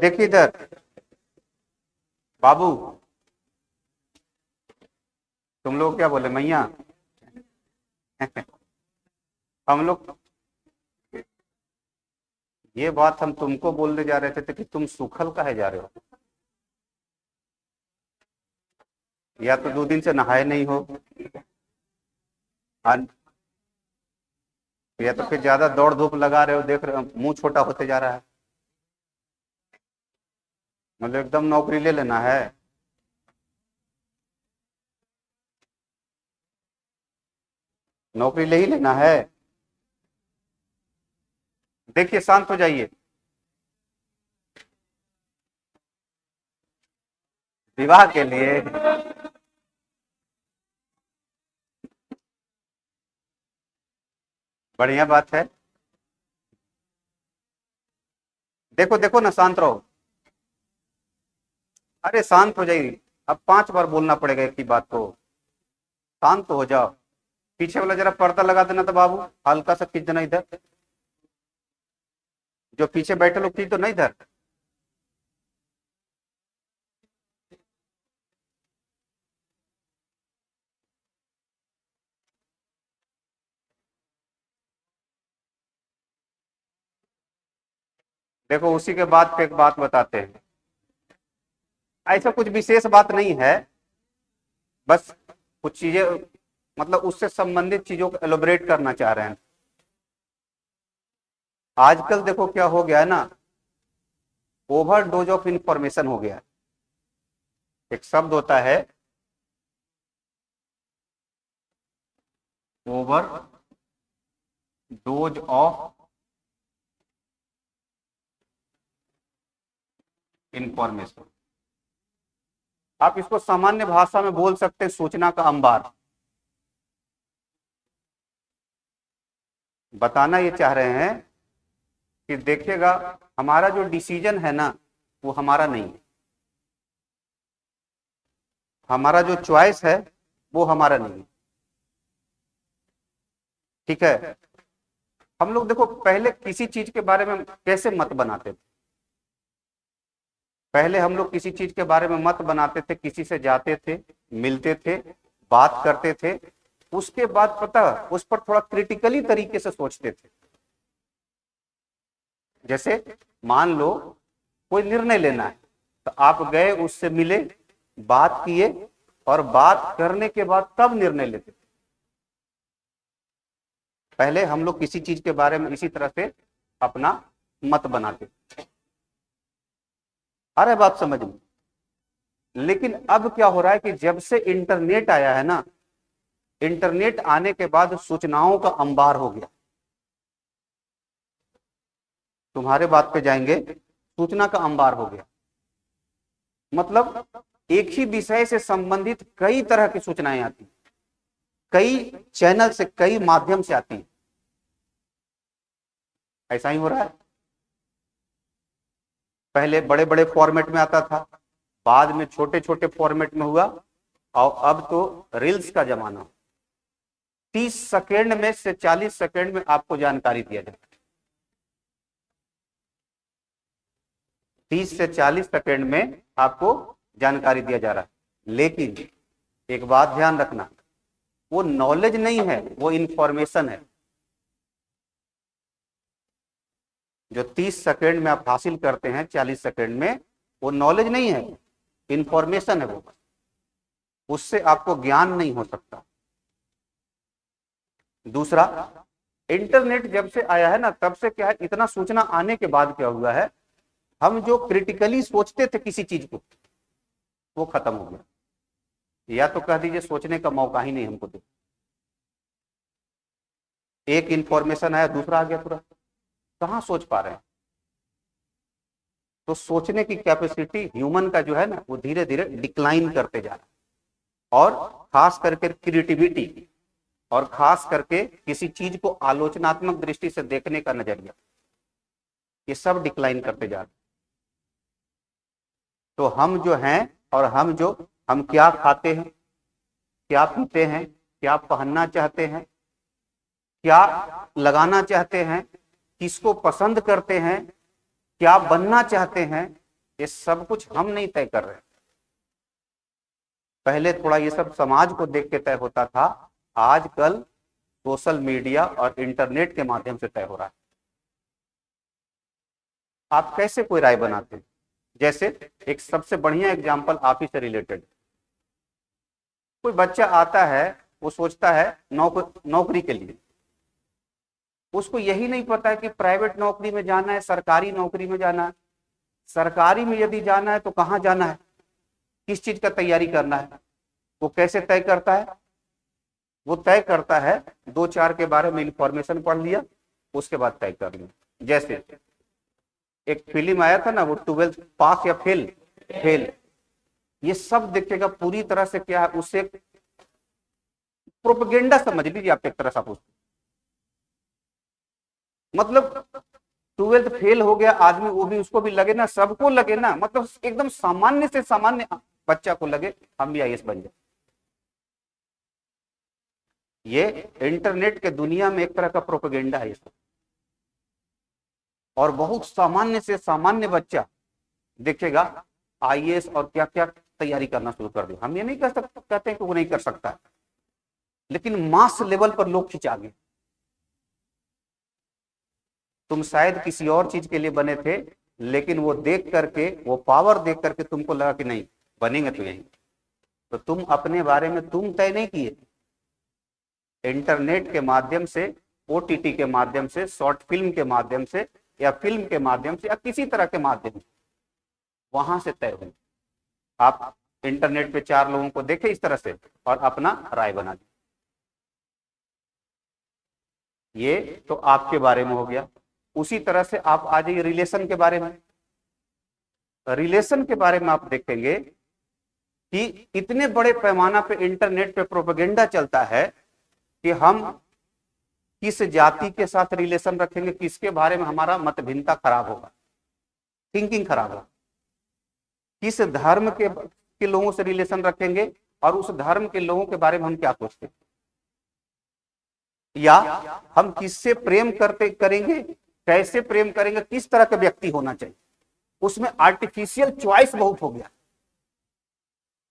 देखिए इधर बाबू, तुम लोग क्या बोले मैया? हम लोग ये बात हम तुमको बोलने जा रहे थे कि तुम सूखल काहे जा रहे हो? या तो 2 दिन से नहाए नहीं हो, और या तो फिर ज्यादा दौड़ धूप लगा रहे हो, देख रहे हो मुंह छोटा होते जा रहा है। मतलब एकदम नौकरी ले लेना है? नौकरी ले ही लेना है? देखिए शांत हो जाइए। विवाह के लिए बढ़िया बात है। देखो देखो ना, शांत रहो। अरे शांत हो जाइए। अब 5 बार बोलना पड़ेगा एक ही बात को। शांत तो हो जाओ। पीछे वाला जरा पर्दा लगा देना तो बाबू, हल्का सा खींच देना इधर। जो पीछे बैठे लोग खींच तो नहीं इधर। देखो उसी के बाद पे एक बात बताते हैं। ऐसा कुछ विशेष बात नहीं है, बस कुछ चीजें, मतलब उससे संबंधित चीजों को एलोबरेट करना चाह रहे हैं। आजकल देखो क्या हो गया है ना, ओवरडोज ऑफ इंफॉर्मेशन हो गया है। एक शब्द होता है ओवर डोज ऑफ इंफॉर्मेशन। आप इसको सामान्य भाषा में बोल सकते हैं सूचना का अंबार। बताना ये चाह रहे हैं कि देखिएगा, हमारा जो डिसीजन है ना वो हमारा नहीं है। हमारा जो चॉइस है वो हमारा नहीं है। ठीक है? हम लोग देखो पहले किसी चीज के बारे में कैसे मत बनाते थे। पहले हम लोग किसी चीज के बारे में मत बनाते थे, किसी से जाते थे, मिलते थे, बात करते थे, उसके बाद पता उस पर थोड़ा क्रिटिकली तरीके से सोचते थे। जैसे मान लो कोई निर्णय लेना है, तो आप गए, उससे मिले, बात किए, और बात करने के बाद तब निर्णय लेते थे। पहले हम लोग किसी चीज के बारे में इसी तरह से अपना मत बनाते थे। अरे बात समझ में? लेकिन अब क्या हो रहा है कि जब से इंटरनेट आया है ना, इंटरनेट आने के बाद सूचनाओं का अंबार हो गया। तुम्हारे बात पे जाएंगे, सूचना का अंबार हो गया। मतलब एक ही विषय से संबंधित कई तरह की सूचनाएं आती, कई चैनल से, कई माध्यम से आती है। ऐसा ही हो रहा है। पहले बड़े बड़े फॉर्मेट में आता था, बाद में छोटे छोटे फॉर्मेट में हुआ, और अब तो रील्स का जमाना। 30 सेकेंड में से 40 सेकेंड में आपको जानकारी दिया जाता है। 30 से 40 सेकेंड में आपको जानकारी दिया जा रहा है। लेकिन एक बात ध्यान रखना, वो नॉलेज नहीं है, वो इंफॉर्मेशन है। जो 30 सेकेंड में आप हासिल करते हैं 40 सेकेंड में, वो नॉलेज नहीं है, इंफॉर्मेशन है वो। उससे आपको ज्ञान नहीं हो सकता। दूसरा, इंटरनेट जब से आया है ना, तब से क्या है, इतना सूचना आने के बाद क्या हुआ है, हम जो क्रिटिकली सोचते थे किसी चीज को, वो खत्म हो गया। या तो कह दीजिए सोचने का मौका ही नहीं हमको दे। एक इंफॉर्मेशन आया, दूसरा आ गया तुरंत। कहां सोच पा रहे हैं? तो सोचने की कैपेसिटी ह्यूमन का जो है ना, वो धीरे धीरे डिक्लाइन करते जा रहा है। और खास करके क्रिएटिविटी, और खास करके किसी चीज को आलोचनात्मक दृष्टि से देखने का नजरिया, ये सब डिक्लाइन करते जा रहे हैं। तो हम जो हैं, और हम क्या खाते हैं, क्या पीते हैं, क्या पहनना चाहते हैं, क्या लगाना चाहते हैं, किसको पसंद करते हैं, क्या बनना चाहते हैं, ये सब कुछ हम नहीं तय कर रहे। पहले थोड़ा ये सब समाज को देख के तय होता था, आजकल सोशल मीडिया और इंटरनेट के माध्यम से तय हो रहा है। आप कैसे कोई राय बनाते हैं? जैसे एक सबसे बढ़िया एग्जांपल आप ही से रिलेटेड, कोई बच्चा आता है, वो सोचता है नौकरी के लिए, उसको यही नहीं पता है कि प्राइवेट नौकरी में जाना है, सरकारी नौकरी में जाना है। सरकारी में यदि जाना है तो कहाँ जाना है, किस चीज का तैयारी करना है, वो कैसे तय करता है? वो तय करता है 2-4 के बारे में इंफॉर्मेशन पढ़ लिया, उसके बाद तय कर लिया। जैसे एक फिल्म आया था ना, वो 12th पास या फेल, फेल, ये सब देखेगा पूरी तरह से क्या है, उससे प्रोपेगेंडा समझ लीजिए आप एक तरह से। मतलब 12th फेल हो गया आदमी, वो भी, उसको भी लगे ना, सबको लगे ना, मतलब एकदम सामान्य से सामान्य बच्चा को लगे हम भी आईएएस बन जाए। ये इंटरनेट के दुनिया में एक तरह का प्रोपेगेंडा है इसका। और बहुत सामान्य से सामान्य बच्चा देखेगा आईएएस और क्या क्या तैयारी करना शुरू कर दिया। हम ये नहीं कर सकते, कहते हैं कि वो नहीं कर सकता, लेकिन मास लेवल पर लोग खिंचा गए। तुम शायद किसी और चीज के लिए बने थे, लेकिन वो देख करके, वो पावर देख करके तुमको लगा कि नहीं बनेंगे तो यही। तो तुम अपने बारे में तुम तय नहीं किए, इंटरनेट के माध्यम से, ओटीटी के माध्यम से, शॉर्ट फिल्म के माध्यम से, या फिल्म के माध्यम से, या किसी तरह के माध्यम से वहां से तय हुई। आप इंटरनेट पे 4 लोगों को देखे इस तरह से और अपना राय बना दी। ये तो आपके बारे में हो गया। उसी तरह से आप आ जाइए रिलेशन के बारे में। रिलेशन के बारे में आप देखेंगे कि इतने बड़े पैमाना पे इंटरनेट पे प्रोपेगेंडा चलता है कि हम किस जाति के साथ रिलेशन रखेंगे, किसके बारे में हमारा मतभिन्नता खराब होगा, थिंकिंग खराब होगा, किस धर्म के लोगों से रिलेशन रखेंगे और उस धर्म के लोगों के बारे में हम क्या सोचते हैं, या हम किससे प्रेम करेंगे, कैसे प्रेम करेंगे, किस तरह का व्यक्ति होना चाहिए। उसमें आर्टिफिशियल चॉइस बहुत हो गया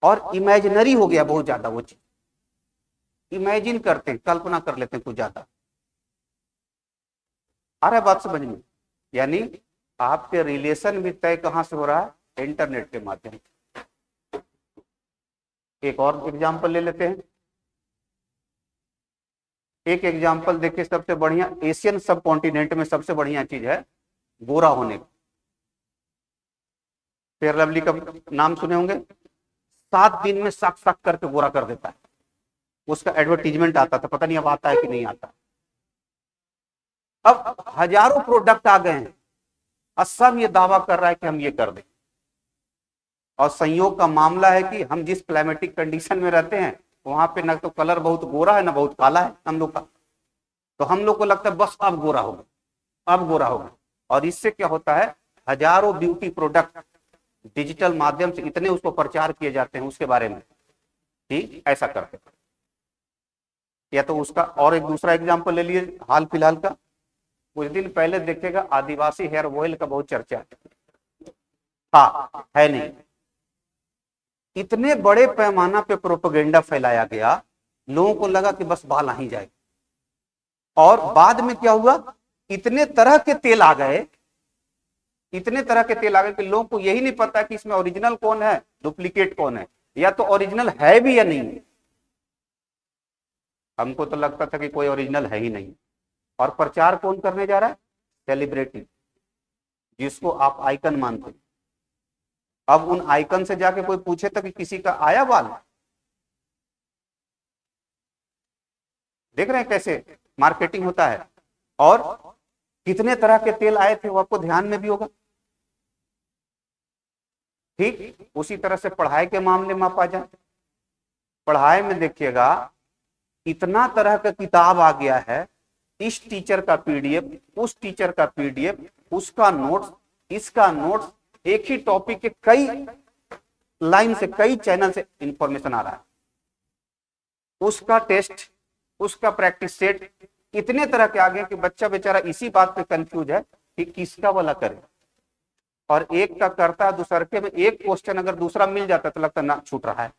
और इमेजिनरी हो गया बहुत ज्यादा। वो चीज इमेजिन करते हैं, कल्पना कर लेते हैं कुछ ज्यादा। आ रहा है बात समझ में? यानी आपके रिलेशन भी तय कहां से हो रहा है? इंटरनेट के माध्यम से। एक और एग्जांपल ले लेते हैं। एक एग्जांपल देखिए, सबसे बढ़िया एशियन सब कॉन्टिनेंट में सबसे बढ़िया चीज है गोरा होने का। फेयर लवली का नाम सुने होंगे, 7 दिन में सक सक करके गोरा कर देता है। उसका एडवर्टीजमेंट आता था, पता नहीं अब आता है कि नहीं आता। अब हजारों प्रोडक्ट आ गए हैं और सब ये दावा कर रहा है कि हम ये कर दें। और संयोग का मामला है कि हम जिस क्लाइमेटिक कंडीशन में रहते हैं वहां पे ना तो कलर बहुत गोरा है ना बहुत काला है हम लोग का। तो हम लोग को लगता है बस अब गोरा होगा, अब गोरा होगा। और इससे क्या होता है, हजारों ब्यूटी प्रोडक्ट डिजिटल माध्यम से इतने उसको प्रचार किए जाते हैं उसके बारे में, ठीक ऐसा करते हैं। या तो उसका और एक दूसरा एग्जाम्पल ले लिए हाल फिलहाल का। कुछ दिन पहले देखेगा आदिवासी हेयर ऑयल का बहुत चर्चा है। हाँ है नहीं, इतने बड़े पैमाना पे प्रोपेगेंडा फैलाया गया, लोगों को लगा कि बस बाल आ ही जाए। और बाद में क्या हुआ, इतने तरह के तेल आ गए, इतने तरह के तेल आ गए कि लोगों को यही नहीं पता कि इसमें ओरिजिनल कौन है, डुप्लीकेट कौन है, या तो ओरिजिनल है भी या नहीं है। हमको तो लगता था कि कोई ओरिजिनल है ही नहीं। और प्रचार कौन करने जा रहा है? सेलिब्रिटी, जिसको आप आइकन मानते हैं। अब उन आइकन से जाके कोई पूछे था कि किसी का आया बाल? देख रहे हैं कैसे मार्केटिंग होता है। और कितने तरह के तेल आए थे वो आपको ध्यान में भी होगा। ठीक उसी तरह से पढ़ाई के मामले में आप आ जाए, पढ़ाई में देखिएगा इतना तरह का किताब आ गया है, इस टीचर का पीडीएफ, उस टीचर का पीडीएफ, उसका नोट्स, इसका नोट्स, एक ही टॉपिक के कई लाइन से, कई चैनल से इंफॉर्मेशन आ रहा है, उसका टेस्ट, उसका प्रैक्टिस सेट, इतने तरह के आ गए कि बच्चा बेचारा इसी बात पे कंफ्यूज है कि किसका वाला करे। और एक का करता है दूसरे में, एक क्वेश्चन अगर दूसरा मिल जाता है तो लगता है ना छूट रहा है,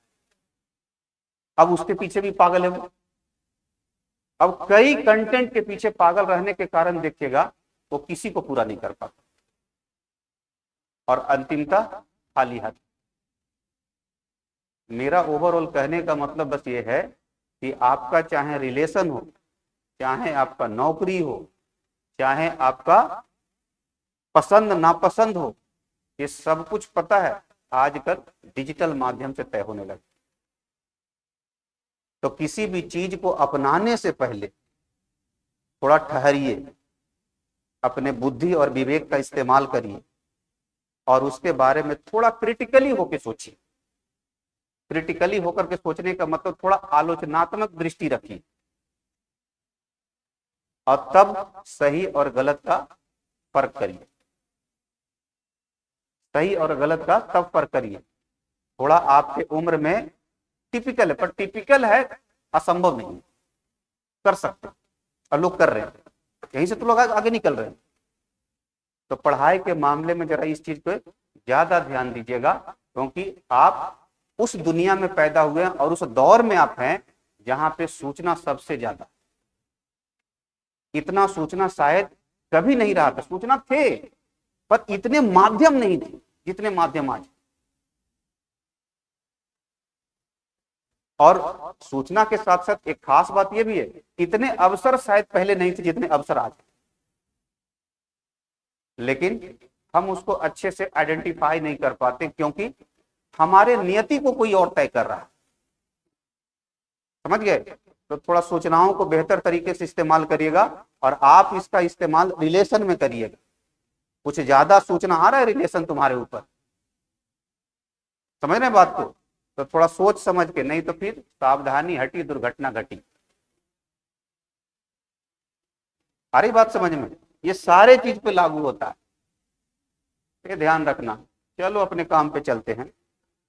अब उसके पीछे भी पागल है वो। अब कई कंटेंट के पीछे पागल रहने के कारण देखिएगा वो किसी को पूरा नहीं कर पाता और अंतिमतः खाली हाथ। मेरा ओवरऑल कहने का मतलब बस ये है कि आपका चाहे रिलेशन हो, चाहे आपका नौकरी हो, चाहे आपका पसंद नापसंद हो, ये सब कुछ पता है आजकल डिजिटल माध्यम से तय होने लगे। तो किसी भी चीज को अपनाने से पहले थोड़ा ठहरिए, अपने बुद्धि और विवेक का इस्तेमाल करिए और उसके बारे में थोड़ा क्रिटिकली होकर सोचिए। क्रिटिकली होकर के सोचने का मतलब थोड़ा आलोचनात्मक दृष्टि रखिए और तब सही और गलत का फर्क करिए। सही और गलत का तब फर्क करिए। थोड़ा आपके उम्र में टिपिकल है, पर टिपिकल है असंभव नहीं, कर सकते और लोग कर रहे हैं, यहीं से तो लोग आगे निकल रहे हैं। तो पढ़ाई के मामले में जरा इस चीज पे ज्यादा ध्यान दीजिएगा, क्योंकि आप उस दुनिया में पैदा हुए हैं और उस दौर में आप हैं जहां पे सूचना सबसे ज्यादा। इतना सूचना शायद कभी नहीं रहा था, सूचना थे पर इतने माध्यम नहीं थे जितने माध्यम आज। और सूचना के साथ साथ एक खास बात यह भी है, इतने अवसर शायद पहले नहीं थे जितने अवसर आज, लेकिन हम उसको अच्छे से आइडेंटिफाई नहीं कर पाते क्योंकि हमारे नियति को कोई और तय कर रहा है। समझ गए? तो थोड़ा सूचनाओं को बेहतर तरीके से इस्तेमाल करिएगा और आप इसका इस्तेमाल रिलेशन में करिएगा। कुछ ज्यादा सूचना आ रहा है रिलेशन तुम्हारे ऊपर, समझ रहे बात को? तो थोड़ा सोच समझ के, नहीं तो फिर सावधानी हटी दुर्घटना घटी। आ रही बात समझ में? ये सारे चीज पे लागू होता है, ये ध्यान रखना। चलो अपने काम पे चलते हैं।